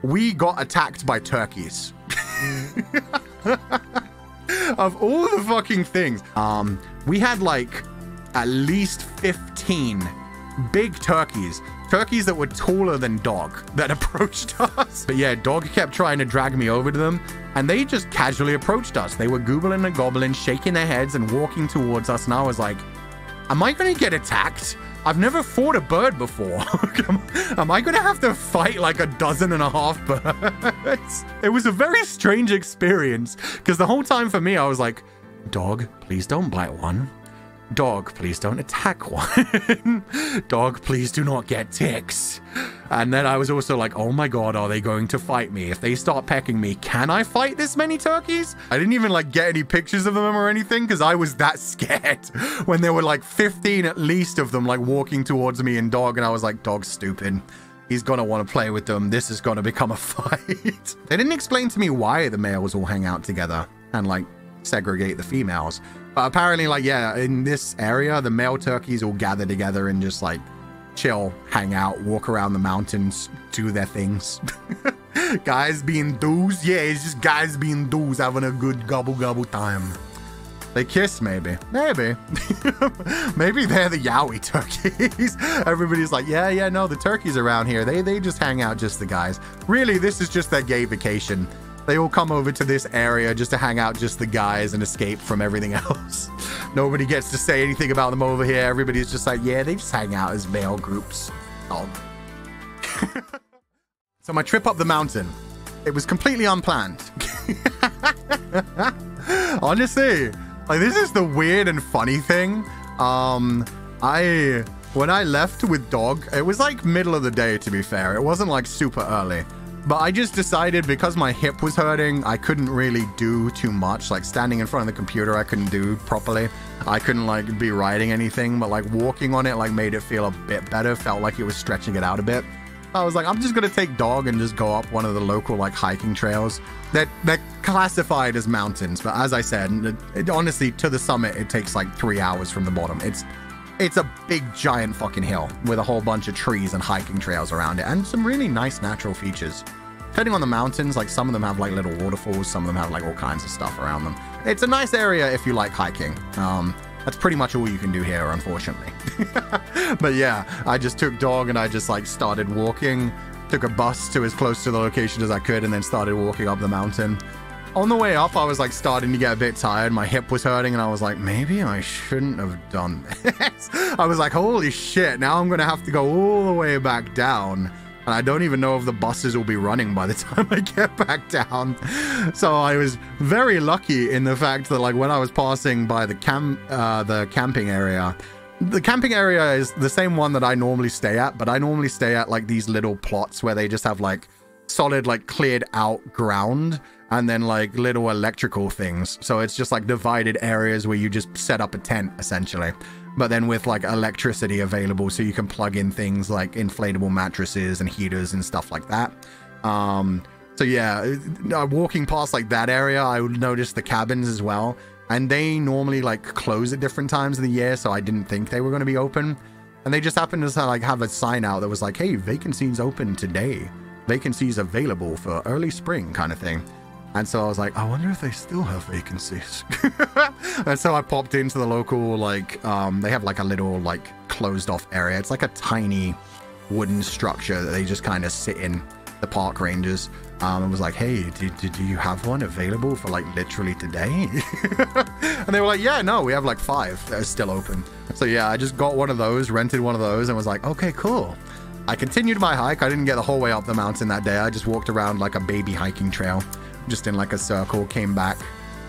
we got attacked by turkeys. Of all the fucking things, we had like at least 15 big turkeys that were taller than Dog that approached us. But yeah, Dog kept trying to drag me over to them, and they just casually approached us. They were googling and gobbling, shaking their heads and walking towards us, and I was like, am I gonna get attacked? I've never fought a bird before. Am I gonna have to fight like 12.5 birds? It was a very strange experience, because the whole time for me, I was like, Dog, please don't bite one. Dog, please don't attack one. Dog, please do not get ticks. And then I was also like, oh my god, are they going to fight me? If they start pecking me, can I fight this many turkeys? I didn't even like get any pictures of them or anything, because I was that scared when there were like 15 at least of them like walking towards me and Dog, and I was like, Dog's stupid. He's gonna want to play with them. This is gonna become a fight. They didn't explain to me why the males all hang out together and like segregate the females. But apparently, like, yeah, in this area, the male turkeys all gather together and just like chill, hang out, walk around the mountains, do their things. Guys being dudes. Yeah, it's just guys being dudes, having a good gobble time. They kiss, maybe. Maybe. Maybe they're the Yowie turkeys. Everybody's like, yeah, no, the turkeys around here, they just hang out, just the guys. Really, this is just their gay vacation. They all come over to this area just to hang out, just the guys, and escape from everything else. Nobody gets to say anything about them over here. Everybody's just like, yeah, they just hang out as male groups. Oh. So my trip up the mountain, it was completely unplanned. Honestly, like, this is the weird and funny thing. When I left with Dog, it was like middle of the day, to be fair. It wasn't like super early. But I just decided, because my hip was hurting, I couldn't really do too much. Like, standing in front of the computer, I couldn't do properly. I couldn't like be writing anything, but like walking on it like made it feel a bit better. Felt like it was stretching it out a bit. I was like, I'm just gonna take Dog and just go up one of the local like hiking trails. They're classified as mountains, but as I said, honestly, to the summit, it takes like 3 hours from the bottom. It's a big giant fucking hill with a whole bunch of trees and hiking trails around it, and some really nice natural features. Depending on the mountains, like some of them have like little waterfalls, some of them have like all kinds of stuff around them. It's a nice area if you like hiking. That's pretty much all you can do here, unfortunately. But yeah, I just took Dog and I just like started walking, took a bus to as close to the location as I could, and then started walking up the mountain. On the way up, I was like starting to get a bit tired. My hip was hurting, and I was like, maybe I shouldn't have done this. I was like, holy shit, now I'm gonna have to go all the way back down. And I don't even know if the buses will be running by the time I get back down. So I was very lucky in the fact that like when I was passing by the camping area, the camping area is the same one that I normally stay at, but I normally stay at like these little plots where they just have like solid, like cleared out ground and then like little electrical things. So it's just like divided areas where you just set up a tent essentially. But then with like electricity available, so you can plug in things like inflatable mattresses and heaters and stuff like that. So yeah, walking past like that area, I would notice the cabins as well. And they normally like close at different times of the year, so I didn't think they were going to be open. And they just happened to like have a sign out that was like, hey, vacancies open today. Vacancies available for early spring kind of thing. And so I was like, I wonder if they still have vacancies. And so I popped into the local, like, they have like a little like closed off area. It's like a tiny wooden structure that they just kind of sit in, the park rangers. And was like, hey, do you have one available for like literally today? And they were like, yeah, no, we have like 5 that are still open. So yeah, I just got one of those, rented one of those, and was like, okay, cool. I continued my hike. I didn't get the whole way up the mountain that day. I just walked around like a baby hiking trail, just in like a circle, came back.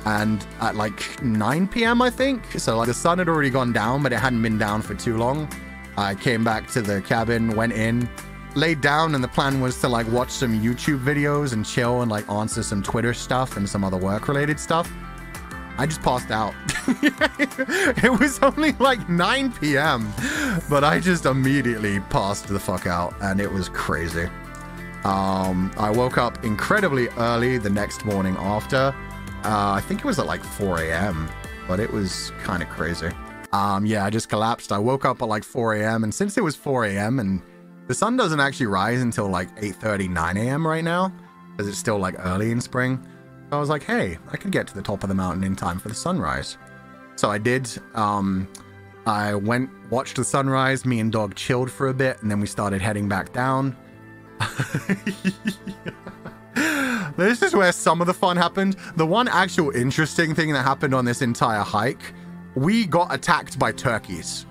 And at like 9 p.m, I think. So like the sun had already gone down, but it hadn't been down for too long. I came back to the cabin, went in, laid down, and the plan was to like watch some YouTube videos and chill and like answer some Twitter stuff and some other work related stuff. I just passed out. It was only like 9 p.m, but I just immediately passed the fuck out, and it was crazy. I woke up incredibly early the next morning after. I think it was at like 4 a.m, but it was kind of crazy. Yeah, I just collapsed. I woke up at like 4 a.m, and since it was 4 a.m and The sun doesn't actually rise until like 8:30, 9 a.m. right now, because it's still like early in spring. So I was like, hey, I could get to the top of the mountain in time for the sunrise. So I did. I went, watched the sunrise. Me and Dog chilled for a bit, and then we started heading back down. This is where some of the fun happened. The one actual interesting thing that happened on this entire hike, we got attacked by turkeys.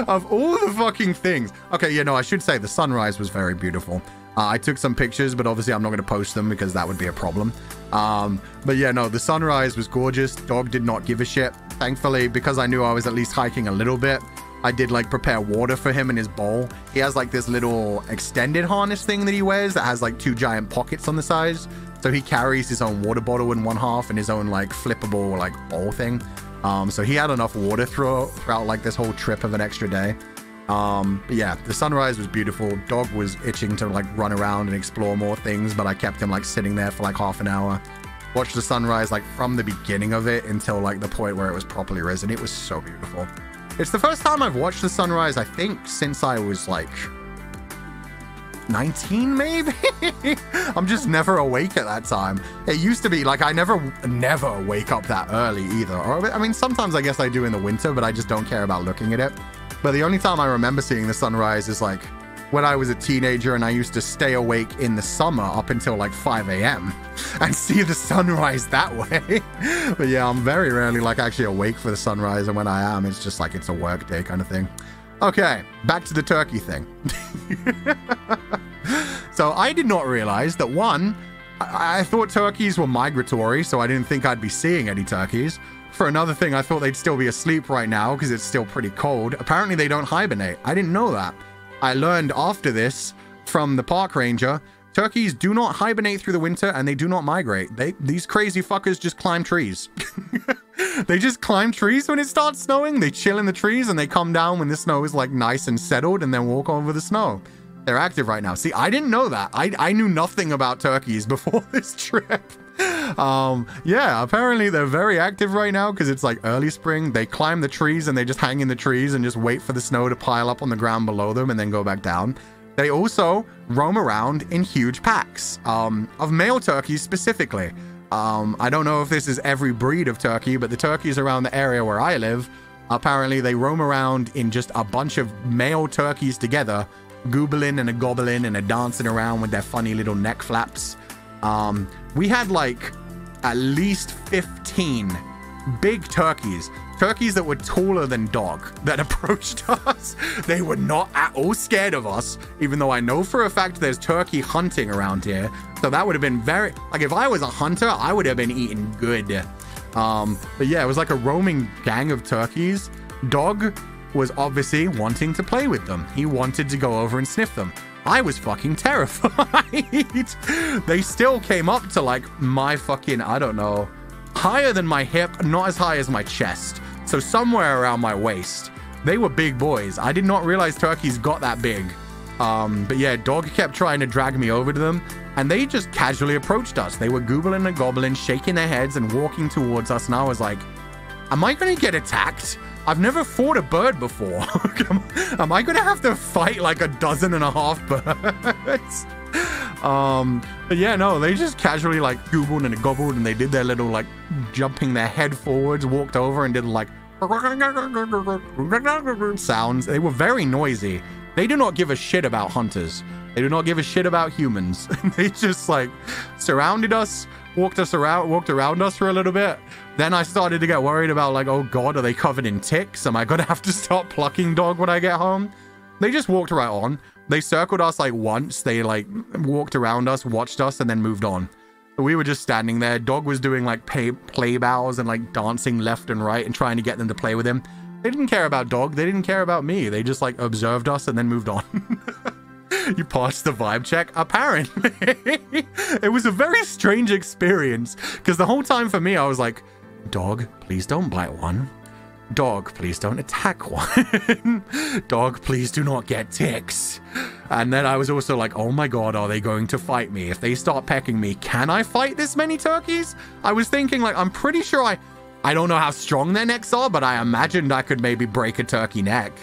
Of all the fucking things. Okay, you know, I should say the sunrise was very beautiful. I took some pictures, but obviously I'm not going to post them because that would be a problem. But yeah, no, the sunrise was gorgeous. Dog did not give a shit. Thankfully, because I knew I was at least hiking a little bit, I did like prepare water for him in his bowl. He has like this little extended harness thing that he wears that has like 2 giant pockets on the sides. So he carries his own water bottle in one half and his own like flippable like bowl thing. So he had enough water throughout like this whole trip of an extra day. But yeah, the sunrise was beautiful. Dog was itching to like run around and explore more things, but I kept him like sitting there for like half an hour. Watched the sunrise like from the beginning of it until like the point where it was properly risen. It was so beautiful. It's the first time I've watched the sunrise, I think, since I was like 19 maybe. I'm just never awake at that time. It used to be like I never wake up that early either. Or I mean, sometimes I guess I do in the winter, but I just don't care about looking at it. But the only time I remember seeing the sunrise is like when I was a teenager and I used to stay awake in the summer up until like 5 a.m. and see the sunrise that way. But yeah, I'm very rarely like actually awake for the sunrise, and when I am, it's just like it's a work day kind of thing. Okay, back to the turkey thing. So I did not realize that one, I thought turkeys were migratory, so I didn't think I'd be seeing any turkeys. For another thing, I thought they'd still be asleep right now because it's still pretty cold. Apparently they don't hibernate. I didn't know that. I learned after this from the park ranger, turkeys do not hibernate through the winter and they do not migrate. These crazy fuckers just climb trees. They just climb trees when it starts snowing. They chill in the trees and they come down when the snow is like nice and settled and then walk over the snow. They're active right now. See, I didn't know that. I knew nothing about turkeys before this trip. Yeah, apparently they're very active right now because it's like early spring. They climb the trees and they just hang in the trees and just wait for the snow to pile up on the ground below them and then go back down. They also roam around in huge packs, of male turkeys specifically. I don't know if this is every breed of turkey, but the turkeys around the area where I live, apparently they roam around in just a bunch of male turkeys together, goobling and a gobbling and a dancing around with their funny little neck flaps. We had like at least 15 big turkeys that were taller than Dog that approached us. They were not at all scared of us, even though I know for a fact there's turkey hunting around here. So that would have been very, like if I was a hunter, I would have been eating good. But yeah, it was like a roaming gang of turkeys. Dog was obviously wanting to play with them. He wanted to go over and sniff them. I was fucking terrified. They still came up to like my fucking, I don't know, higher than my hip, not as high as my chest. So somewhere around my waist. They were big boys. I did not realize turkeys got that big. But yeah, Dog kept trying to drag me over to them and they just casually approached us. They were googling and gobbling, shaking their heads and walking towards us. And I was like, am I going to get attacked? I've never fought a bird before. Am I going to have to fight like 12.5 birds? But yeah, no, they just casually like googled and gobbled and they did their little like jumping their head forwards, walked over and did like sounds. They were very noisy. They do not give a shit about hunters. They do not give a shit about humans. They just like surrounded us, walked around us for a little bit. Then I started to get worried about like, oh God, are they covered in ticks? Am I going to have to start plucking Dog when I get home? They just walked right on. They circled us like once. They like walked around us, watched us, and then moved on. We were just standing there. Dog was doing like play bows and like dancing left and right and trying to get them to play with him. They didn't care about Dog. They didn't care about me. They just like observed us and then moved on. You passed the vibe check? Apparently. It was a very strange experience because the whole time for me, I was like, Dog, please don't bite one. Dog, please don't attack one. Dog, please do not get ticks. And then I was also like, oh my God, are they going to fight me? If they start pecking me, can I fight this many turkeys? I was thinking like, I'm pretty sure I don't know how strong their necks are, but I imagined I could maybe break a turkey neck.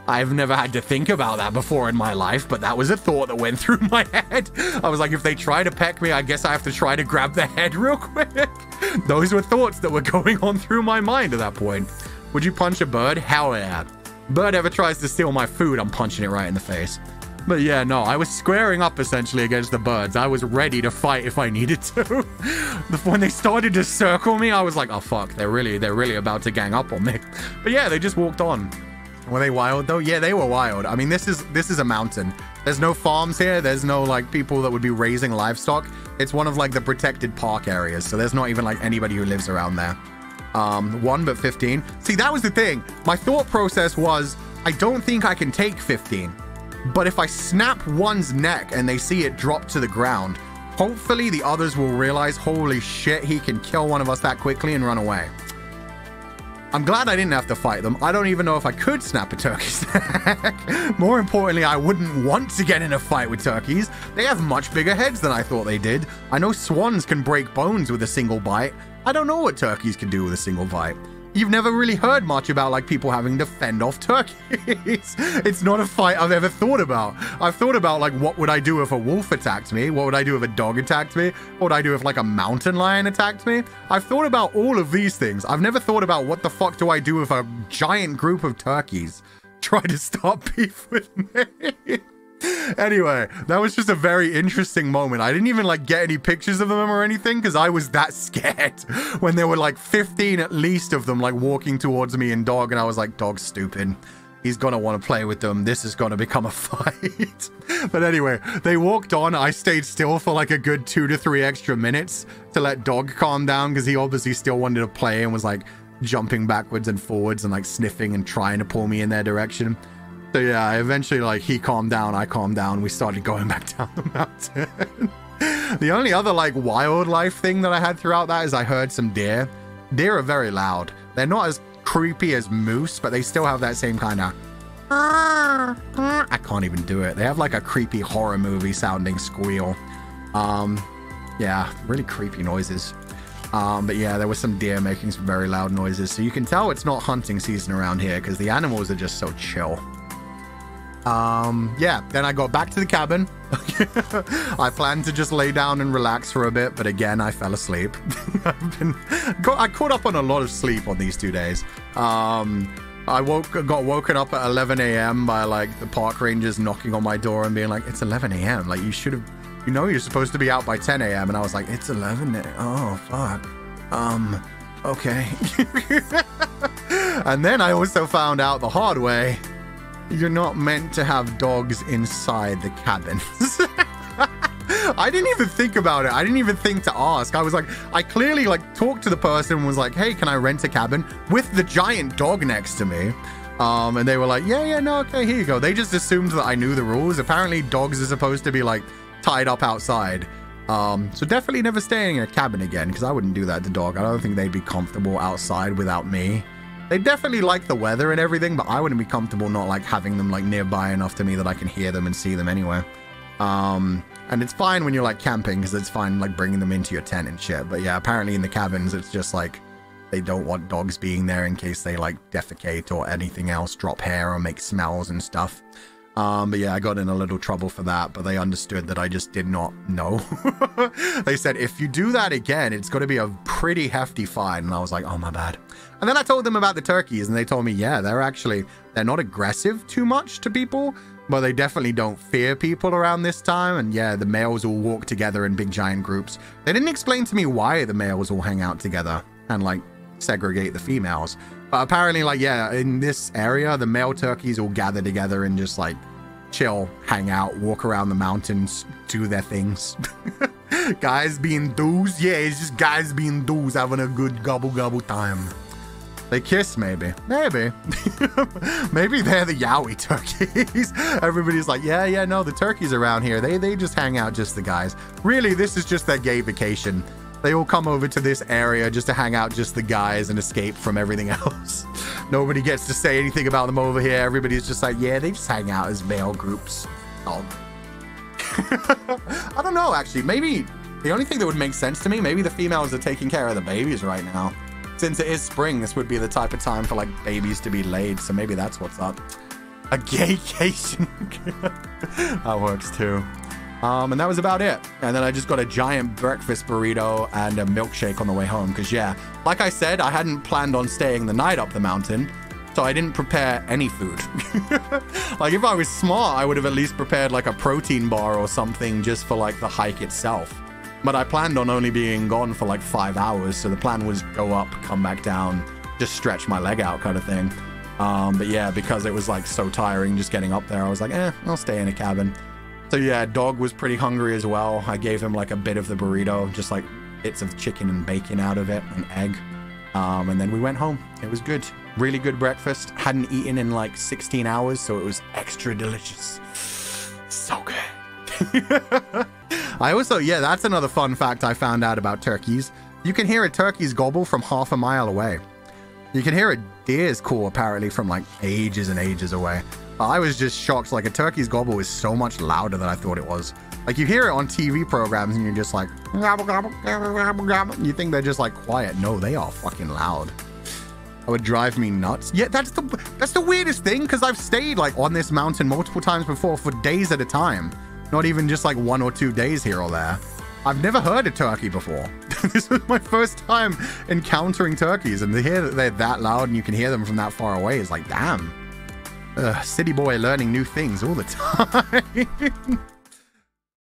I've never had to think about that before in my life, but that was a thought that went through my head. I was like, if they try to peck me, I guess I have to try to grab their head real quick. Those were thoughts that were going on through my mind at that point. Would you punch a bird? Hell yeah. Bird ever tries to steal my food, I'm punching it right in the face. But yeah, no, I was squaring up essentially against the birds. I was ready to fight if I needed to. When they started to circle me, I was like, oh fuck, they're really about to gang up on me. But yeah, they just walked on. Were they wild though? Yeah, they were wild. I mean, this is a mountain. There's no farms here. There's no like people that would be raising livestock. It's one of like the protected park areas. So there's not even like anybody who lives around there. 1 but 15. See, that was the thing. My thought process was, I don't think I can take 15. But if I snap one's neck and they see it drop to the ground, hopefully the others will realize, holy shit, he can kill one of us that quickly and run away. I'm glad I didn't have to fight them. I don't even know if I could snap a turkey's neck. More importantly, I wouldn't want to get in a fight with turkeys. They have much bigger heads than I thought they did. I know swans can break bones with a single bite. I don't know what turkeys can do with a single bite. You've never really heard much about like people having to fend off turkeys. It's not a fight I've ever thought about. I've thought about like, what would I do if a wolf attacked me? What would I do if a dog attacked me? What would I do if like a mountain lion attacked me? I've thought about all of these things. I've never thought about what the fuck do I do if a giant group of turkeys try to start beef with me. Anyway, that was just a very interesting moment. I didn't even like get any pictures of them or anything because I was that scared when there were like 15 at least of them like walking towards me and dog, and I was like, dog's stupid. He's gonna want to play with them. This is gonna become a fight. But anyway, they walked on. I stayed still for like a good 2 to 3 extra minutes to let dog calm down because he obviously still wanted to play and was like jumping backwards and forwards and like sniffing and trying to pull me in their direction. So yeah, eventually like he calmed down, I calmed down, we started going back down the mountain. The only other like wildlife thing that I had throughout that is I heard some deer. Deer are very loud. They're not as creepy as moose, but they still have that same kind of I can't even do it. They have like a creepy horror movie sounding squeal. Yeah, really creepy noises. But yeah, there was some deer making some very loud noises. So you can tell it's not hunting season around here because the animals are just so chill. Yeah, then I got back to the cabin. I planned to just lay down and relax for a bit, but again, I fell asleep. I caught up on a lot of sleep on these 2 days. I got woken up at 11 a.m. by like the park rangers knocking on my door and being like, it's 11 a.m. Like you should have, you know, you're supposed to be out by 10 a.m. And I was like, it's 11. Oh, fuck. Okay. And then I also found out the hard way. You're not meant to have dogs inside the cabins. I didn't even think about it. I didn't even think to ask. I was like, I clearly like talked to the person and was like, hey, can I rent a cabin with the giant dog next to me? And they were like, yeah, no, okay, here you go. They just assumed that I knew the rules. Apparently dogs are supposed to be like tied up outside. So definitely never staying in a cabin again because I wouldn't do that to dog. I don't think they'd be comfortable outside without me. They definitely like the weather and everything, but I wouldn't be comfortable not like having them like nearby enough to me that I can hear them and see them anyway. And it's fine when you're like camping because it's fine like bringing them into your tent and shit. But yeah, apparently in the cabins, it's just like they don't want dogs being there in case they like defecate or anything else, drop hair or make smells and stuff. But yeah, I got in a little trouble for that, but they understood that I just did not know. They said, if you do that again, it's going to be a pretty hefty fine. And I was like, oh, my bad. And then I told them about the turkeys and they told me, yeah, they're not aggressive too much to people, but they definitely don't fear people around this time. And yeah, the males all walk together in big giant groups. They didn't explain to me why the males all hang out together and like segregate the females. But apparently, like, yeah, in this area, the male turkeys all gather together and just like chill, hang out, walk around the mountains, do their things. Guys being dudes. Yeah, it's just guys being dudes having a good gobble time. They kiss, maybe. Maybe. Maybe they're the Yowie turkeys. Everybody's like, yeah, no, the turkeys around here, they just hang out, just the guys. Really, this is just their gay vacation. They all come over to this area just to hang out, just the guys, and escape from everything else. Nobody gets to say anything about them over here. Everybody's just like, yeah, they just hang out as male groups. Oh. I don't know, actually. Maybe the only thing that would make sense to me, maybe the females are taking care of the babies right now. Since it is spring, this would be the type of time for like babies to be laid. So maybe that's what's up. A gaycation. That works too. And that was about it. And then I just got a giant breakfast burrito and a milkshake on the way home. Because, yeah, like I said, I hadn't planned on staying the night up the mountain. So I didn't prepare any food. Like, if I was smart, I would have at least prepared, like, a protein bar or something just for, like, the hike itself. But I planned on only being gone for, like, 5 hours. So the plan was go up, come back down, just stretch my leg out kind of thing. But, yeah, because it was, like, so tiring just getting up there, I was like, I'll stay in a cabin. So yeah, dog was pretty hungry as well. I gave him like a bit of the burrito, just like bits of chicken and bacon out of it, an egg. And then we went home. It was good. Really good breakfast. Hadn't eaten in like 16 hours, so it was extra delicious. So good. I also, yeah, that's another fun fact I found out about turkeys. You can hear a turkey's gobble from half a mile away. You can hear a deer's call apparently from like ages and ages away. I was just shocked. Like, a turkey's gobble is so much louder than I thought it was. Like, you hear it on TV programs and you're just like, gobble, gobble, gobble, gobble, gobble. You think they're just like quiet. No, they are fucking loud. That would drive me nuts. Yeah, that's the weirdest thing, because I've stayed like on this mountain multiple times before for days at a time. Not even just like 1 or 2 days here or there. I've never heard a turkey before. This was my first time encountering turkeys, and to hear that they're that loud and you can hear them from that far away is like, damn. City boy learning new things all the time.